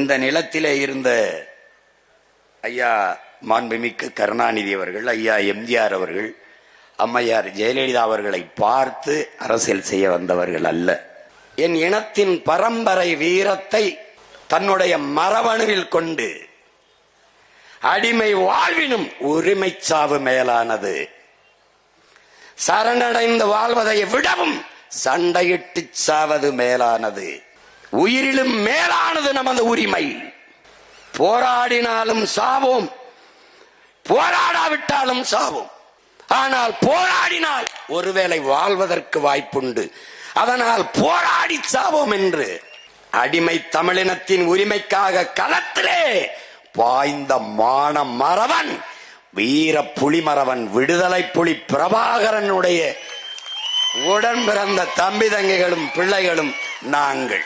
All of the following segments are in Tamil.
இந்த நிலத்திலே இருந்த ஐயா மாண்புமிக்க கருணாநிதி அவர்கள், ஐயா எம்ஜிஆர் அவர்கள், அம்மையார் ஜெயலலிதா அவர்களை பார்த்து அரசியல் செய்ய வந்தவர்கள் அல்ல. என் இனத்தின் பரம்பரை வீரத்தை தன்னுடைய மரபணுவில் கொண்டு அடிமை வாழ்வினும் உரிமை சாவு மேலானது, சரணடைந்து வாழ்வதை விடவும் சண்டையிட்டு சாவது மேலானது, உயிரிலும் மேலானது நமது உரிமை. போராடினாலும் சாவோம், போராடாவிட்டாலும் சாவோம். ஆனால் போராடினால் ஒருவேளை வாழ்வதற்கு வாய்ப்புண்டு. அதனால் போராடி சாவோம் என்று அடிமை தமிழினத்தின் உரிமைக்காக களத்திலே பாய்ந்த மான மறவன், வீர புலிமறவன், விடுதலை புலி பிரபாகரனுடைய உடன் பிறந்த தம்பி தங்கைகளும் பிள்ளைகளும் நாங்கள்.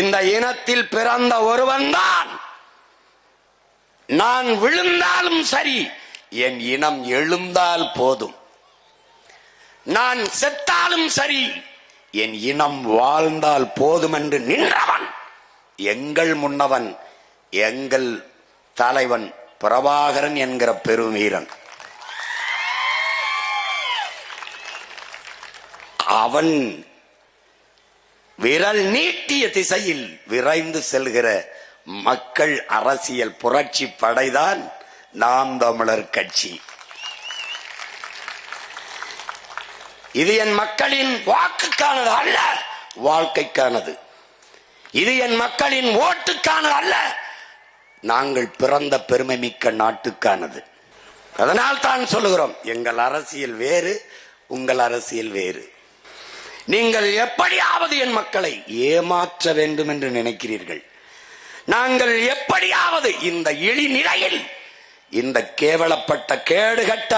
இந்த இனத்தில் பிறந்த ஒருவன்தான். நான் விழுந்தாலும் சரி, என் இனம் எழுந்தால் போதும். நான் செத்தாலும் சரி, என் இனம் வாழ்ந்தால் போதும் என்று நின்றவன் எங்கள் முன்னவன், எங்கள் தலைவன் பிரபாகரன் என்கிற பெருவீரன். அவன் விரல் நீட்டிய திசையில் விரைந்து செல்கிற மக்கள் அரசியல் புரட்சி படைதான் நாம் தமிழர் கட்சி. இது என் மக்களின் வாக்குக்கானது அல்ல, வாழ்க்கைக்கானது. இது என் மக்களின் ஓட்டுக்கானது அல்ல, நாங்கள் பிறந்த பெருமை மிக்க நாட்டுக்கானது. அதனால் தான் சொல்லுகிறோம், எங்கள் அரசியல் வேறு, உங்கள் அரசியல் வேறு. நீங்கள் எப்படியாவது என் மக்களை ஏமாற்ற வேண்டும் என்று நினைக்கிறீர்கள். நாங்கள் எப்படியாவது இந்த இழிநிலையில், இந்த கேவலப்பட்ட கேடுகட்ட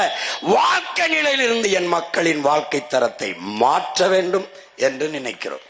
வாழ்க்கை நிலையிலிருந்து என் மக்களின் வாழ்க்கை தரத்தை மாற்ற வேண்டும் என்று நினைக்கிறோம்.